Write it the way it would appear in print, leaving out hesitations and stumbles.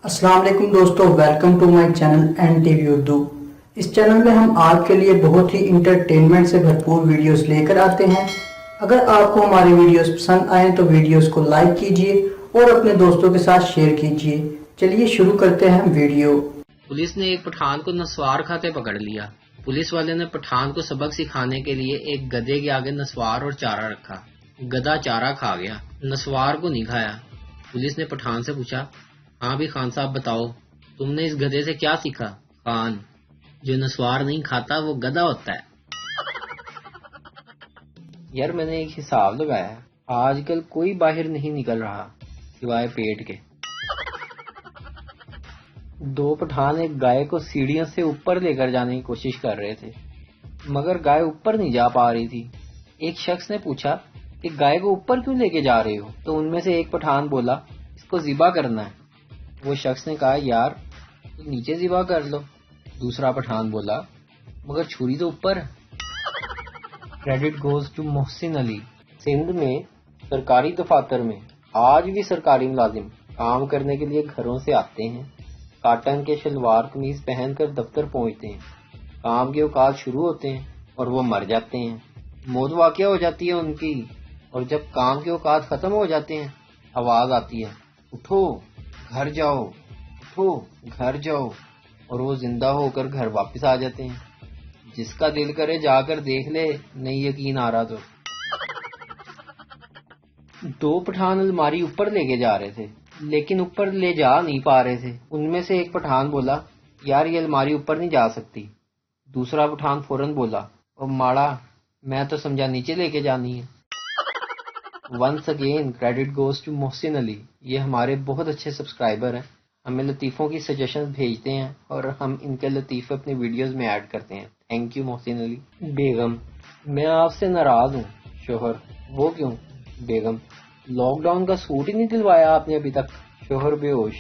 السلام علیکم دوستو، welcome to my channel N T V Urdu. اس چینل میں ہم آپ کے لیے بہت ہی انٹرٹینمنٹ سے بھرپور ویڈیوز لے کر آتے ہیں۔ اگر آپ کو ہماری ویڈیوز پسند آئیں تو ویڈیوز کو لائک کیجئے اور اپنے دوستوں کے ساتھ شیئر کیجئے۔ چلیے شروع کرتے ہیں ویڈیو۔ پولیس نے ایک پٹھان کو نسوار کھاتے پکڑ لیا۔ پولیس والے نے پٹھان کو سبق سکھانے کے لیے ایک گدھے کے آگے نسوار اور چارہ رکھا۔ گدھا چارہ کھا گیا، نسوار کو نہیں کھایا۔ پولیس نے پٹھان سے پوچھا، ہاں بھی خان صاحب بتاؤ، تم نے اس گدھے سے کیا سیکھا؟ خان، جو نسوار نہیں کھاتا وہ گدھا ہوتا ہے۔ یار میں نے ایک حساب لگایا، آج کل کوئی باہر نہیں نکل رہا سوائے پیٹ کے۔ دو پٹھان ایک گائے کو سیڑھیوں سے اوپر لے کر جانے کی کوشش کر رہے تھے، مگر گائے اوپر نہیں جا پا رہی تھی۔ ایک شخص نے پوچھا کہ گائے کو اوپر کیوں لے کے جا رہے ہو؟ تو ان میں سے ایک پٹھان بولا، اس کو ذبح کرنا ہے۔ وہ شخص نے کہا، یار تو نیچے ذبح کر لو۔ دوسرا پٹھان بولا، مگر چھری تو اوپر ہے۔ کریڈٹ گوز ٹو محسن علی۔ سندھ میں سرکاری دفاتر میں آج بھی سرکاری ملازم کام کرنے کے لیے گھروں سے آتے ہیں، کاٹن کے شلوار قمیض پہن کر دفتر پہنچتے ہیں، کام کے اوقات شروع ہوتے ہیں اور وہ مر جاتے ہیں، موت واقع ہو جاتی ہے ان کی، اور جب کام کے اوقات ختم ہو جاتے ہیں آواز آتی ہے، اٹھو گھر جاؤ، اٹھو گھر جاؤ، اور وہ زندہ ہو کر گھر واپس آ جاتے ہیں۔ جس کا دل کرے جا کر دیکھ لے، نہیں یقین آ رہا تو۔ دو پٹھان الماری اوپر لے کے جا رہے تھے لیکن اوپر لے جا نہیں پا رہے تھے۔ ان میں سے ایک پٹھان بولا، یار یہ الماری اوپر نہیں جا سکتی۔ دوسرا پٹھان فوراً بولا، او ماڑا میں تو سمجھا نیچے لے کے جانی ہے۔ Once again credit goes to Mohsin Ali. یہ ہمارے بہت اچھے سبسکرائبر ہیں، ہمیں لطیفوں کی سجیشن بھیجتے ہیں اور ہم ان کے لطیفے اپنی ویڈیوز میں ایڈ کرتے ہیں۔ تھینک یو محسن علی۔ بیگم، میں آپ سے ناراض ہوں۔ شوہر، وہ کیوں؟ بیگم، لاک ڈاؤن کا سوٹ ہی نہیں دلوایا آپ نے ابھی تک۔ شوہر بے ہوش،